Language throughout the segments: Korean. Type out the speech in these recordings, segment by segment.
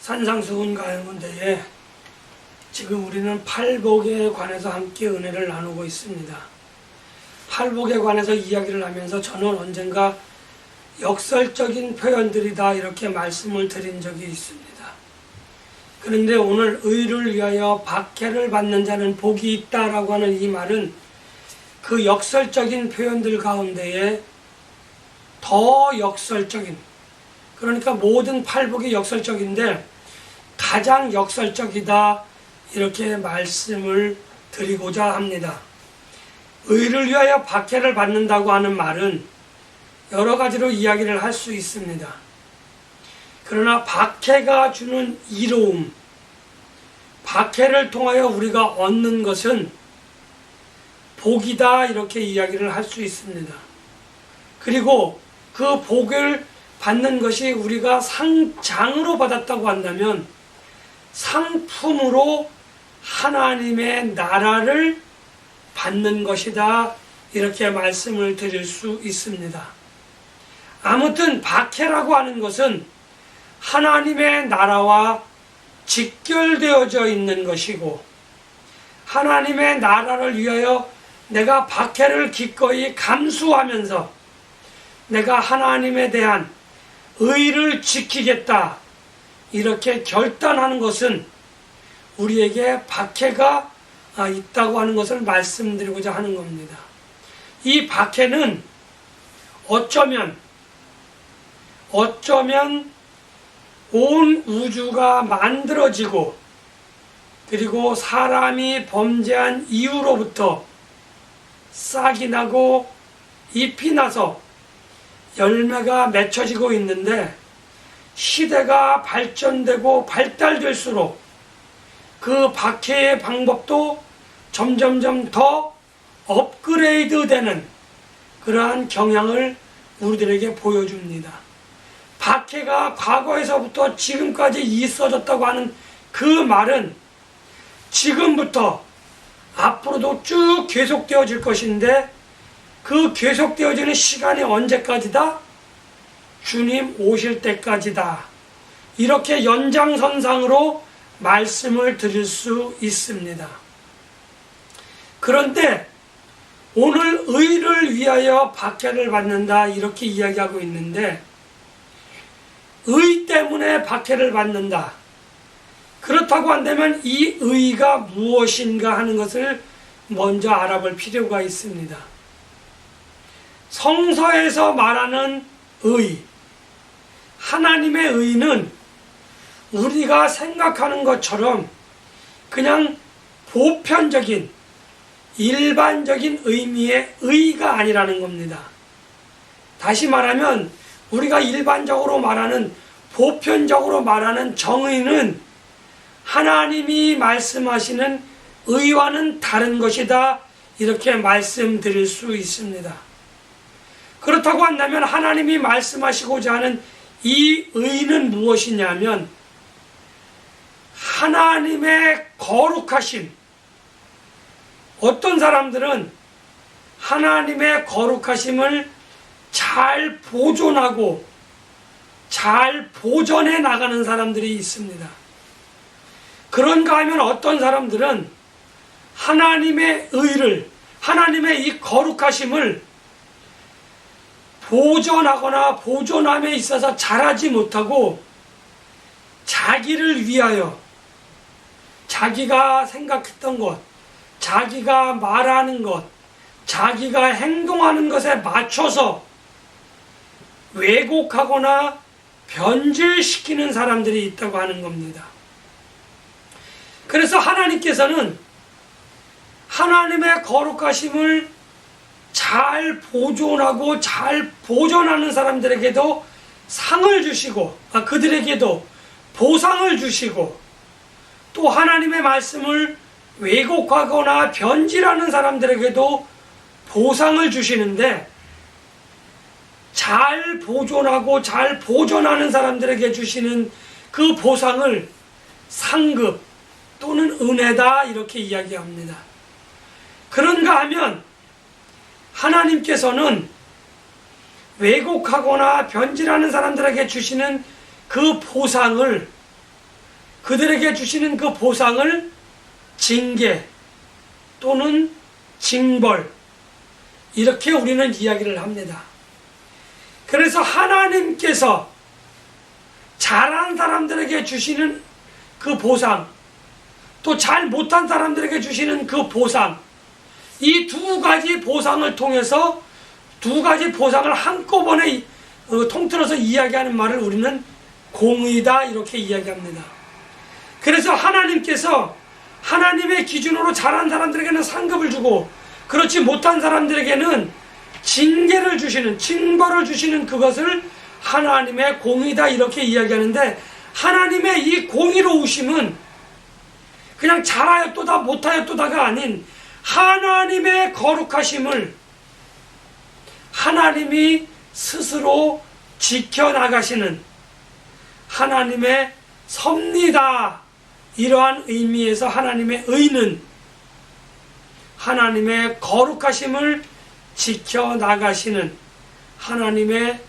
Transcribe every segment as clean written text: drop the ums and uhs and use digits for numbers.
산상수훈 가야문대에 지금 우리는 팔복에 관해서 함께 은혜를 나누고 있습니다. 팔복에 관해서 이야기를 하면서 저는 언젠가 역설적인 표현들이다 이렇게 말씀을 드린 적이 있습니다. 그런데 오늘 의를 위하여 박해를 받는 자는 복이 있다라고 하는 이 말은 그 역설적인 표현들 가운데에 더 역설적인, 그러니까 모든 팔복이 역설적인데 가장 역설적이다 이렇게 말씀을 드리고자 합니다. 의를 위하여 박해를 받는다고 하는 말은 여러 가지로 이야기를 할 수 있습니다. 그러나 박해가 주는 이로움, 박해를 통하여 우리가 얻는 것은 복이다 이렇게 이야기를 할 수 있습니다. 그리고 그 복을 받는 것이 우리가 상장으로 받았다고 한다면 상품으로 하나님의 나라를 받는 것이다 이렇게 말씀을 드릴 수 있습니다. 아무튼 박해라고 하는 것은 하나님의 나라와 직결되어져 있는 것이고 하나님의 나라를 위하여 내가 박해를 기꺼이 감수하면서 내가 하나님에 대한 의를 지키겠다 이렇게 결단하는 것은 우리에게 박해가 있다고 하는 것을 말씀드리고자 하는 겁니다. 이 박해는 어쩌면 온 우주가 만들어지고 그리고 사람이 범죄한 이후로부터 싹이 나고 잎이 나서 열매가 맺혀지고 있는데 시대가 발전되고 발달될수록 그 박해의 방법도 점점점 더 업그레이드 되는 그러한 경향을 우리들에게 보여줍니다. 박해가 과거에서부터 지금까지 있어졌다고 하는 그 말은 지금부터 앞으로도 쭉 계속되어질 것인데 그 계속되어지는 시간이 언제까지다? 주님 오실 때까지다. 이렇게 연장선상으로 말씀을 드릴 수 있습니다. 그런데 오늘 의를 위하여 박해를 받는다 이렇게 이야기하고 있는데 의 때문에 박해를 받는다. 그렇다고 한다면 이 의가 무엇인가 하는 것을 먼저 알아볼 필요가 있습니다. 성서에서 말하는 의, 하나님의 의는 우리가 생각하는 것처럼 그냥 보편적인 일반적인 의미의 의가 아니라는 겁니다. 다시 말하면 우리가 일반적으로 말하는 보편적으로 말하는 정의는 하나님이 말씀하시는 의와는 다른 것이다 이렇게 말씀드릴 수 있습니다. 그렇다고 한다면 하나님이 말씀하시고자 하는 이 의는 무엇이냐면 하나님의 거룩하심. 어떤 사람들은 하나님의 거룩하심을 잘 보존하고 잘 보존해 나가는 사람들이 있습니다. 그런가 하면 어떤 사람들은 하나님의 의를, 하나님의 이 거룩하심을 보존하거나 보존함에 있어서 잘하지 못하고 자기를 위하여 자기가 생각했던 것, 자기가 말하는 것, 자기가 행동하는 것에 맞춰서 왜곡하거나 변질시키는 사람들이 있다고 하는 겁니다. 그래서 하나님께서는 하나님의 거룩하심을 잘 보존하고 잘 보존하는 사람들에게도 상을 주시고 그들에게도 보상을 주시고 또 하나님의 말씀을 왜곡하거나 변질하는 사람들에게도 보상을 주시는데 잘 보존하고 잘 보존하는 사람들에게 주시는 그 보상을 상급 또는 은혜다 이렇게 이야기합니다. 그런가 하면 하나님께서는 왜곡하거나 변질하는 사람들에게 주시는 그 보상을 그들에게 주시는 그 보상을 징계 또는 징벌 이렇게 우리는 이야기를 합니다. 그래서 하나님께서 잘한 사람들에게 주시는 그 보상, 또 잘 못한 사람들에게 주시는 그 보상, 이 두 가지 보상을 통해서 두 가지 보상을 한꺼번에 통틀어서 이야기하는 말을 우리는 공의다 이렇게 이야기합니다. 그래서 하나님께서 하나님의 기준으로 잘한 사람들에게는 상급을 주고 그렇지 못한 사람들에게는 징계를 주시는, 징벌을 주시는 그것을 하나님의 공의다 이렇게 이야기하는데, 하나님의 이 공의로우심은 그냥 잘하였도다 못하였도다가 아닌 하나님의 거룩하심을 하나님이 스스로 지켜나가시는 하나님의 섭니다. 이러한 의미에서 하나님의 의는 하나님의 거룩하심을 지켜나가시는 하나님의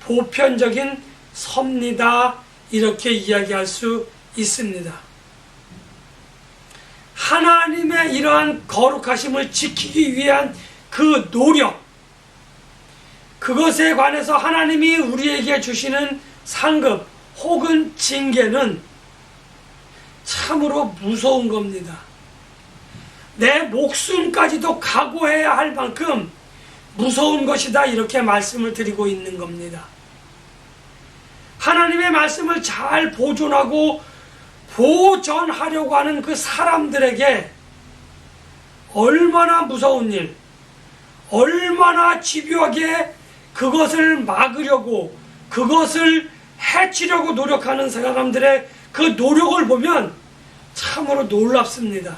보편적인 섭니다. 이렇게 이야기할 수 있습니다. 하나님의 이러한 거룩하심을 지키기 위한 그 노력, 그것에 관해서 하나님이 우리에게 주시는 상급 혹은 징계는 참으로 무서운 겁니다. 내 목숨까지도 각오해야 할 만큼 무서운 것이다 이렇게 말씀을 드리고 있는 겁니다. 하나님의 말씀을 잘 보존하고 보전하려고 하는 그 사람들에게 얼마나 무서운 일, 얼마나 집요하게 그것을 막으려고, 그것을 해치려고 노력하는 사람들의 그 노력을 보면 참으로 놀랍습니다.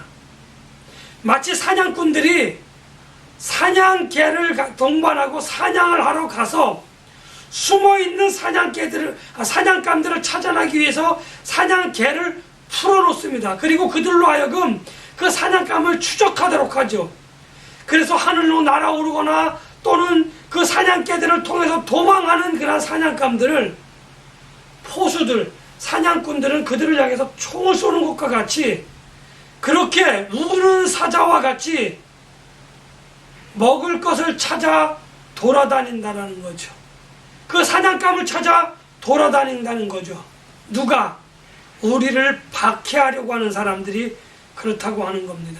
마치 사냥꾼들이 사냥개를 동반하고 사냥을 하러 가서 숨어있는 사냥감들을 찾아내기 위해서 사냥개를 풀어놓습니다. 그리고 그들로 하여금 그 사냥감을 추적하도록 하죠. 그래서 하늘로 날아오르거나 또는 그 사냥개들을 통해서 도망하는 그런 사냥감들을 포수들, 사냥꾼들은 그들을 향해서 총을 쏘는 것과 같이 그렇게 우는 사자와 같이 먹을 것을 찾아 돌아다닌다는 거죠. 그 사냥감을 찾아 돌아다닌다는 거죠. 누가? 우리를 박해하려고 하는 사람들이 그렇다고 하는 겁니다.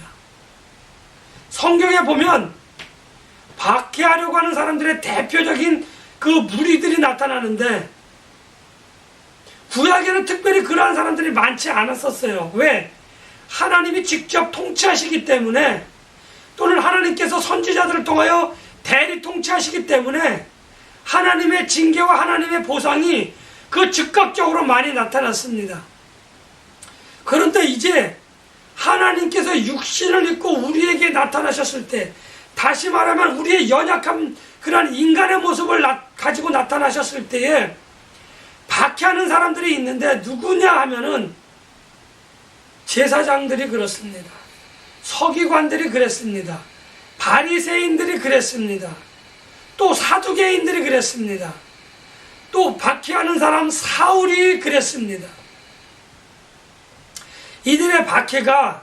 성경에 보면 박해하려고 하는 사람들의 대표적인 그 무리들이 나타나는데, 구약에는 특별히 그러한 사람들이 많지 않았었어요. 왜? 하나님이 직접 통치하시기 때문에, 또는 하나님께서 선지자들을 통하여 대리 통치하시기 때문에 하나님의 징계와 하나님의 보상이 그 즉각적으로 많이 나타났습니다. 그런데 이제 하나님께서 육신을 입고 우리에게 나타나셨을 때, 다시 말하면 우리의 연약한 그런 인간의 모습을 가지고 나타나셨을 때에 박해하는 사람들이 있는데, 누구냐 하면은 제사장들이 그렇습니다. 서기관들이 그랬습니다. 바리새인들이 그랬습니다. 또 사두개인들이 그랬습니다. 또 박해하는 사람 사울이 그랬습니다. 이들의 박해가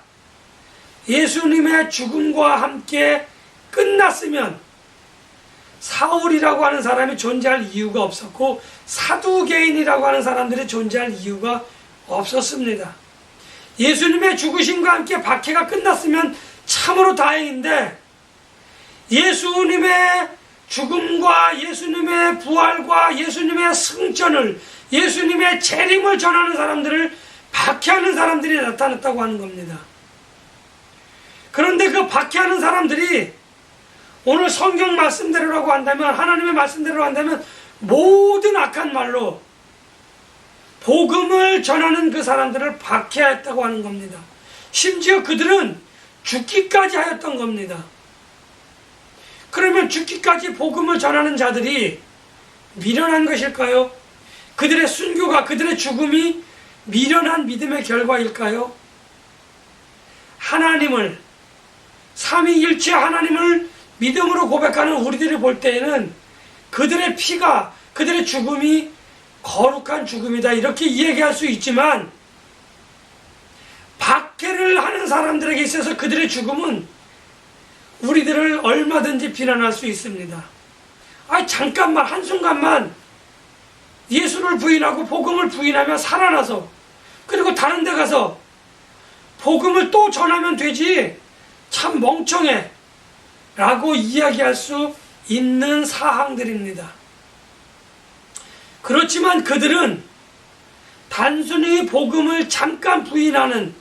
예수님의 죽음과 함께 끝났으면 사울이라고 하는 사람이 존재할 이유가 없었고 사두개인이라고 하는 사람들이 존재할 이유가 없었습니다. 예수님의 죽으심과 함께 박해가 끝났으면 참으로 다행인데, 예수님의 죽음과 예수님의 부활과 예수님의 승천을, 예수님의 재림을 전하는 사람들을 박해하는 사람들이 나타났다고 하는 겁니다. 그런데 그 박해하는 사람들이 오늘 성경 말씀대로라고 한다면, 하나님의 말씀대로 한다면 모든 악한 말로 복음을 전하는 그 사람들을 박해했다고 하는 겁니다. 심지어 그들은 죽기까지 하였던 겁니다. 그러면 죽기까지 복음을 전하는 자들이 미련한 것일까요? 그들의 순교가, 그들의 죽음이 미련한 믿음의 결과일까요? 하나님을, 삼위일체 하나님을 믿음으로 고백하는 우리들이 볼 때에는 그들의 피가, 그들의 죽음이 거룩한 죽음이다 이렇게 이야기할 수 있지만, 이야기를 하는 사람들에게 있어서 그들의 죽음은 우리들을 얼마든지 비난할 수 있습니다. 잠깐만, 한순간만 예수를 부인하고 복음을 부인하며 살아나서 그리고 다른 데 가서 복음을 또 전하면 되지, 참 멍청해 라고 이야기할 수 있는 사항들입니다. 그렇지만 그들은 단순히 복음을 잠깐 부인하는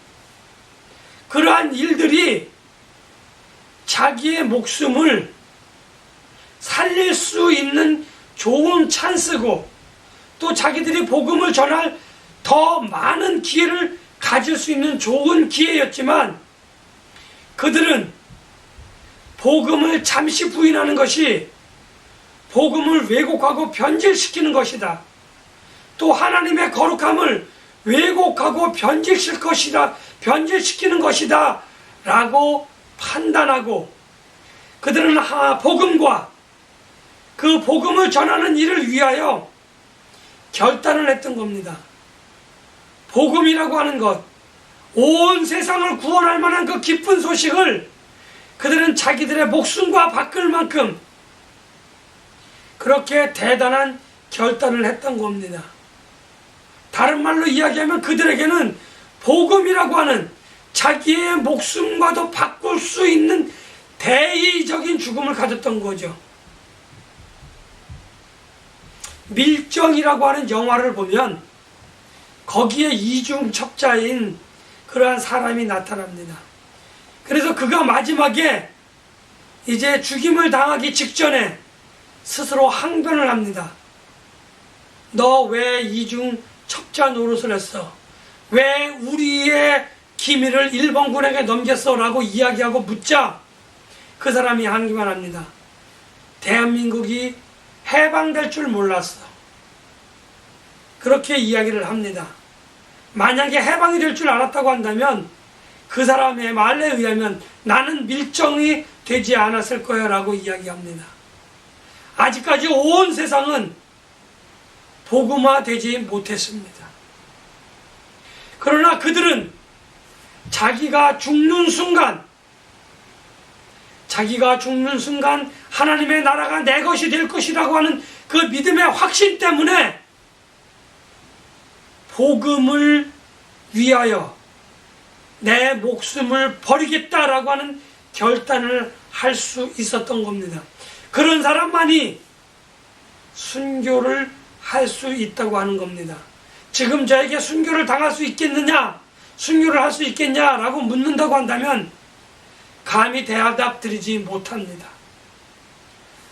그러한 일들이 자기의 목숨을 살릴 수 있는 좋은 찬스고, 또 자기들이 복음을 전할 더 많은 기회를 가질 수 있는 좋은 기회였지만, 그들은 복음을 잠시 부인하는 것이 복음을 왜곡하고 변질시키는 것이다, 또 하나님의 거룩함을 왜곡하고 변질시키는 것이다 라고 판단하고, 그들은 복음과 그 복음을 전하는 일을 위하여 결단을 했던 겁니다. 복음이라고 하는 것, 온 세상을 구원할 만한 그 기쁜 소식을 그들은 자기들의 목숨과 바꿀 만큼 그렇게 대단한 결단을 했던 겁니다. 다른 말로 이야기하면 그들에게는 복음이라고 하는 자기의 목숨과도 바꿀 수 있는 대의적인 죽음을 가졌던 거죠. 밀정이라고 하는 영화를 보면 거기에 이중첩자인 그러한 사람이 나타납니다. 그래서 그가 마지막에 이제 죽임을 당하기 직전에 스스로 항변을 합니다. 너 왜 이중첩자 노릇을 했어? 왜 우리의 기밀을 일본군에게 넘겼어? 라고 이야기하고 묻자 그 사람이 항기만 합니다. 대한민국이 해방될 줄 몰랐어. 그렇게 이야기를 합니다. 만약에 해방이 될 줄 알았다고 한다면 그 사람의 말에 의하면 나는 밀정이 되지 않았을 거야 라고 이야기합니다. 아직까지 온 세상은 복음화되지 못했습니다. 그러나 그들은 자기가 죽는 순간 하나님의 나라가 내 것이 될 것이라고 하는 그 믿음의 확신 때문에 복음을 위하여 내 목숨을 버리겠다라고 하는 결단을 할 수 있었던 겁니다. 그런 사람만이 순교를 할 수 있다고 하는 겁니다. 지금 저에게 순교를 당할 수 있겠느냐, 순교를 할 수 있겠냐라고 묻는다고 한다면 감히 대답 드리지 못합니다.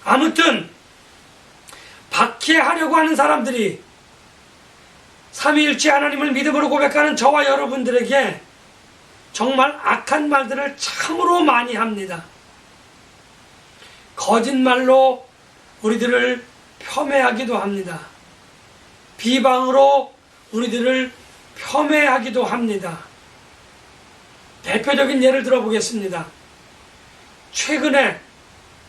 아무튼 박해하려고 하는 사람들이 삼위일체 하나님을 믿음으로 고백하는 저와 여러분들에게 정말 악한 말들을 참으로 많이 합니다. 거짓말로 우리들을 폄훼하기도 합니다. 비방으로 우리들을 폄훼하기도 합니다. 대표적인 예를 들어보겠습니다. 최근에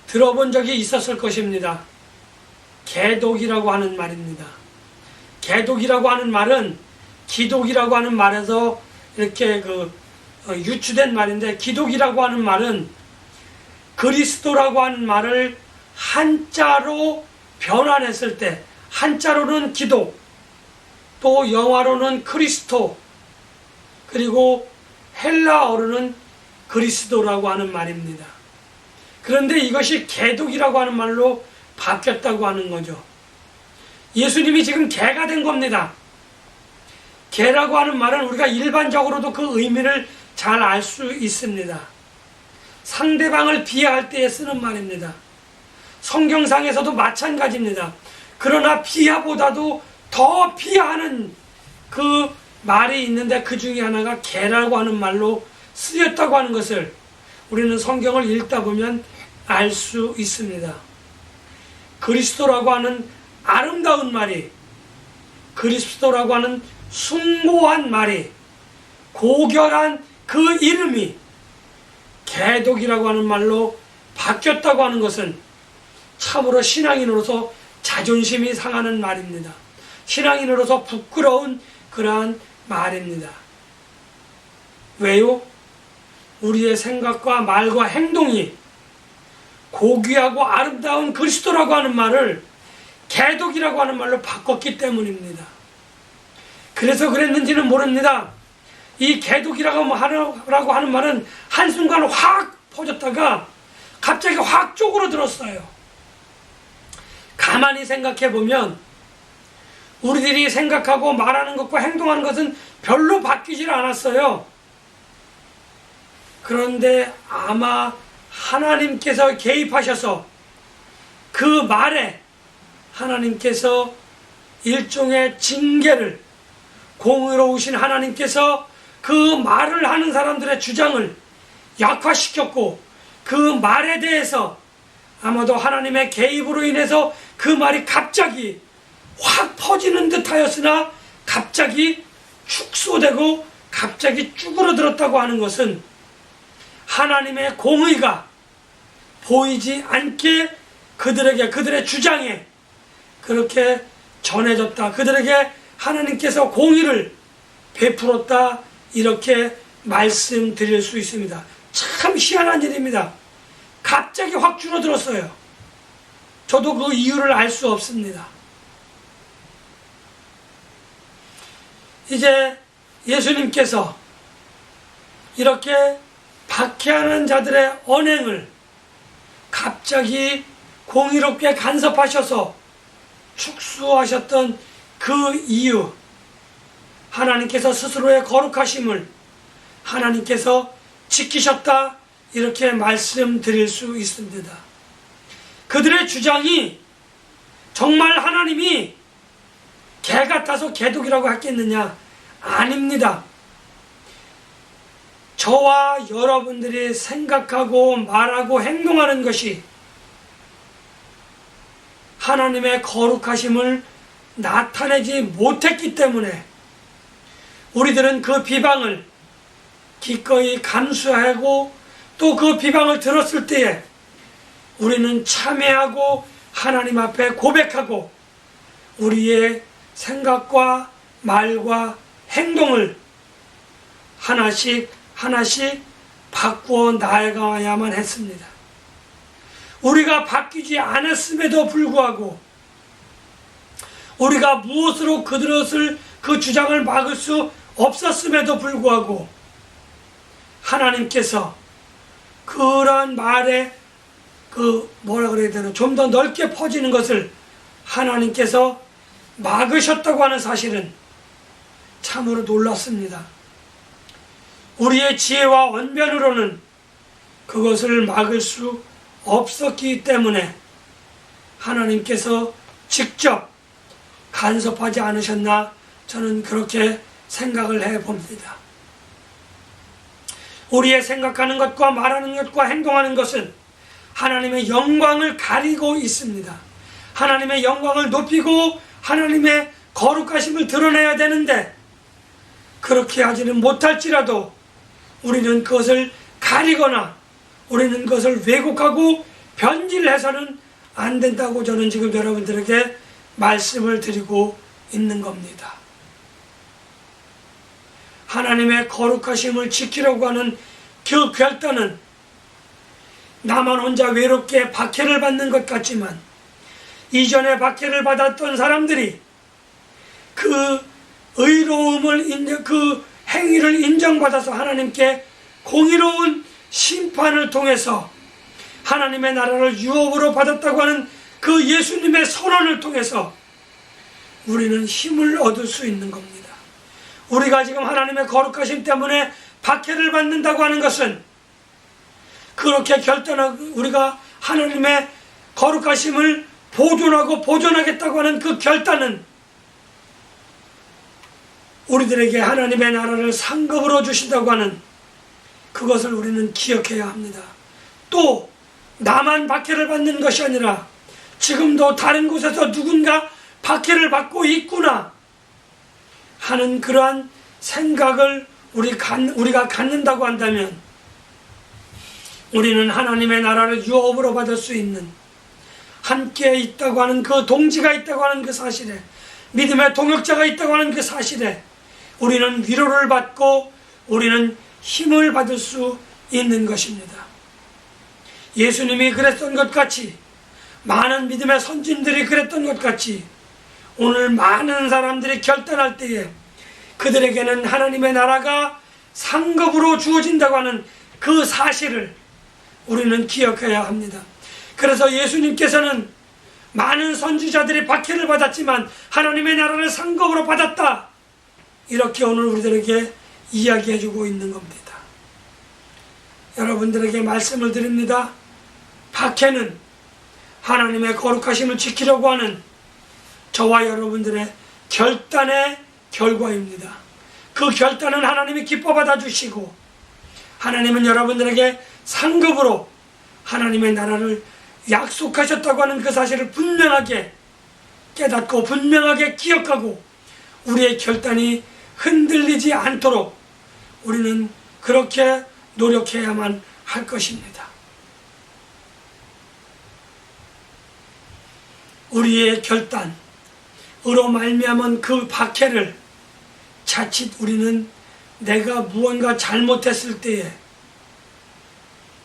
들어본 적이 있었을 것입니다. 개독이라고 하는 말입니다. 개독이라고 하는 말은 기독이라고 하는 말에서 이렇게 유추된 말인데, 기독이라고 하는 말은 그리스도라고 하는 말을 한자로 변환했을 때, 한자로는 기독, 또 영어로는 크리스토, 그리고 헬라어로는 그리스도라고 하는 말입니다. 그런데 이것이 개독이라고 하는 말로 바뀌었다고 하는 거죠. 예수님이 지금 개가 된 겁니다. 개라고 하는 말은 우리가 일반적으로도 그 의미를 잘 알 수 있습니다. 상대방을 비하할 때에 쓰는 말입니다. 성경상에서도 마찬가지입니다. 그러나 비하보다도 더 비하하는 그 말이 있는데 그 중에 하나가 개라고 하는 말로 쓰였다고 하는 것을 우리는 성경을 읽다 보면 알 수 있습니다. 그리스도라고 하는 아름다운 말이, 그리스도라고 하는 숭고한 말이, 고결한 그 이름이 개독이라고 하는 말로 바뀌었다고 하는 것은 참으로 신앙인으로서 자존심이 상하는 말입니다. 신앙인으로서 부끄러운 그러한 말입니다. 왜요? 우리의 생각과 말과 행동이 고귀하고 아름다운 그리스도라고 하는 말을 개독이라고 하는 말로 바꿨기 때문입니다. 그래서 그랬는지는 모릅니다. 이 개독이라고 하는 말은 한순간 확 퍼졌다가 갑자기 확 쪼그러들었어요. 가만히 생각해 보면 우리들이 생각하고 말하는 것과 행동하는 것은 별로 바뀌질 않았어요. 그런데 아마 하나님께서 개입하셔서 그 말에 하나님께서 일종의 징계를, 공의로우신 하나님께서 그 말을 하는 사람들의 주장을 약화시켰고, 그 말에 대해서 아마도 하나님의 개입으로 인해서 그 말이 갑자기 확 퍼지는 듯 하였으나 갑자기 축소되고 갑자기 쭈그러들었다고 하는 것은 하나님의 공의가 보이지 않게 그들에게, 그들의 주장에 그렇게 전해졌다, 그들에게 하나님께서 공의를 베풀었다, 이렇게 말씀드릴 수 있습니다. 참 희한한 일입니다. 갑자기 확 줄어들었어요. 저도 그 이유를 알 수 없습니다. 이제 예수님께서 이렇게 박해하는 자들의 언행을 갑자기 공의롭게 간섭하셔서 축소하셨던 그 이유, 하나님께서 스스로의 거룩하심을 하나님께서 지키셨다, 이렇게 말씀드릴 수 있습니다. 그들의 주장이 정말 하나님이 개 같아서 개독이라고 했겠느냐? 아닙니다. 저와 여러분들이 생각하고 말하고 행동하는 것이 하나님의 거룩하심을 나타내지 못했기 때문에 우리들은 그 비방을 기꺼이 감수하고 또 그 비방을 들었을 때에 우리는 참회하고 하나님 앞에 고백하고 우리의 생각과 말과 행동을 하나씩 하나씩 바꾸어 나아가야만 했습니다. 우리가 바뀌지 않았음에도 불구하고 우리가 무엇으로 그들을 그 주장을 막을 수 없었음에도 불구하고 하나님께서 그러한 말에 뭐라 그래야 되나, 좀 더 넓게 퍼지는 것을 하나님께서 막으셨다고 하는 사실은 참으로 놀랐습니다. 우리의 지혜와 언변으로는 그것을 막을 수 없었기 때문에 하나님께서 직접 간섭하지 않으셨나, 저는 그렇게 생각을 해봅니다. 우리의 생각하는 것과 말하는 것과 행동하는 것은 하나님의 영광을 가리고 있습니다. 하나님의 영광을 높이고 하나님의 거룩하심을 드러내야 되는데 그렇게 하지는 못할지라도 우리는 그것을 가리거나 우리는 그것을 왜곡하고 변질해서는 안 된다고 저는 지금 여러분들에게 말씀을 드리고 있는 겁니다. 하나님의 거룩하심을 지키려고 하는 그 결단은 나만 혼자 외롭게 박해를 받는 것 같지만 이전에 박해를 받았던 사람들이 그 의로움을 그 행위를 인정받아서 하나님께 공의로운 심판을 통해서 하나님의 나라를 유업으로 받았다고 하는 그 예수님의 선언을 통해서 우리는 힘을 얻을 수 있는 겁니다. 우리가 지금 하나님의 거룩하심 때문에 박해를 받는다고 하는 것은 그렇게 결단하고 우리가 하나님의 거룩하심을 보존하고 보존하겠다고 하는 그 결단은 우리들에게 하나님의 나라를 상급으로 주신다고 하는 그것을 우리는 기억해야 합니다. 또 나만 박해를 받는 것이 아니라 지금도 다른 곳에서 누군가 박해를 받고 있구나 하는 그러한 생각을 우리가 갖는다고 한다면 우리는 하나님의 나라를 유업으로 받을 수 있는, 함께 있다고 하는 그 동지가 있다고 하는 그 사실에, 믿음의 동역자가 있다고 하는 그 사실에 우리는 위로를 받고 우리는 힘을 받을 수 있는 것입니다. 예수님이 그랬던 것 같이, 많은 믿음의 선진들이 그랬던 것 같이, 오늘 많은 사람들이 결단할 때에 그들에게는 하나님의 나라가 상급으로 주어진다고 하는 그 사실을 우리는 기억해야 합니다. 그래서 예수님께서는 많은 선지자들이 박해를 받았지만 하나님의 나라를 상급으로 받았다, 이렇게 오늘 우리들에게 이야기해주고 있는 겁니다. 여러분들에게 말씀을 드립니다. 박해는 하나님의 거룩하심을 지키려고 하는 저와 여러분들의 결단의 결과입니다. 그 결단은 하나님이 기뻐 받아주시고, 하나님은 여러분들에게 상급으로 하나님의 나라를 약속하셨다고 하는 그 사실을 분명하게 깨닫고 분명하게 기억하고, 우리의 결단이 흔들리지 않도록 우리는 그렇게 노력해야만 할 것입니다. 우리의 결단으로 말미암은 그 박해를 자칫 우리는 내가 무언가 잘못했을 때에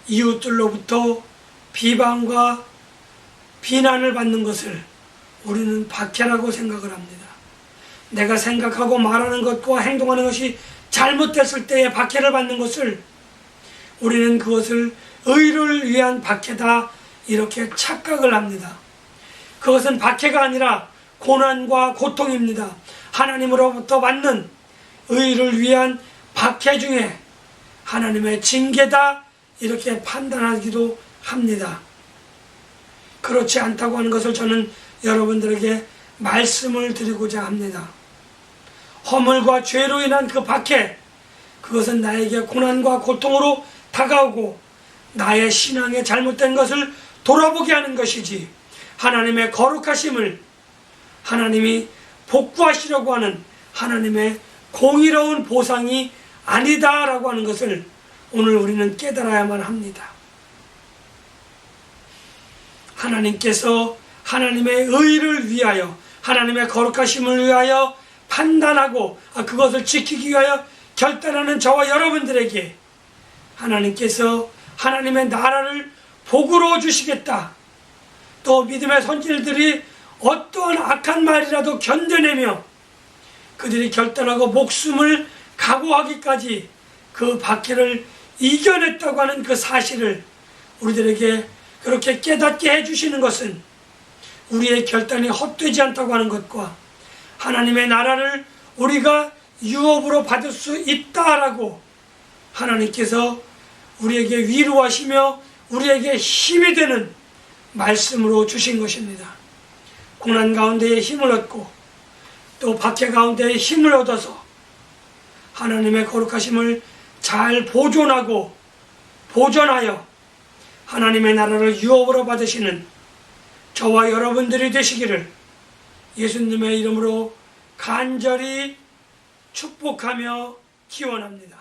이웃들로부터 비방과 비난을 받는 것을 우리는 박해라고 생각을 합니다. 내가 생각하고 말하는 것과 행동하는 것이 잘못됐을 때에 박해를 받는 것을 우리는 그것을 의를 위한 박해다, 이렇게 착각을 합니다. 그것은 박해가 아니라 고난과 고통입니다. 하나님으로부터 받는 의를 위한 박해 중에 하나님의 징계다, 이렇게 판단하기도 합니다. 그렇지 않다고 하는 것을 저는 여러분들에게 말씀을 드리고자 합니다. 허물과 죄로 인한 그 박해, 그것은 나에게 고난과 고통으로 다가오고 나의 신앙에 잘못된 것을 돌아보게 하는 것이지, 하나님의 거룩하심을 하나님이 복구하시려고 하는 하나님의 공의로운 보상이 아니다라고 하는 것을 오늘 우리는 깨달아야만 합니다. 하나님께서 하나님의 의를 위하여, 하나님의 거룩하심을 위하여 판단하고 그것을 지키기 위하여 결단하는 저와 여러분들에게 하나님께서 하나님의 나라를 복으로 주시겠다, 또 믿음의 선진들이 어떠한 악한 말이라도 견뎌내며 그들이 결단하고 목숨을 각오하기까지 그 박해를 이겨냈다고 하는 그 사실을 우리들에게 그렇게 깨닫게 해주시는 것은 우리의 결단이 헛되지 않다고 하는 것과 하나님의 나라를 우리가 유업으로 받을 수 있다라고 하나님께서 우리에게 위로하시며 우리에게 힘이 되는 말씀으로 주신 것입니다. 고난 가운데에 힘을 얻고 또 박해 가운데에 힘을 얻어서 하나님의 거룩하심을 잘 보존하고 보존하여 하나님의 나라를 유업으로 받으시는 저와 여러분들이 되시기를 예수님의 이름으로 간절히 축복하며 기원합니다.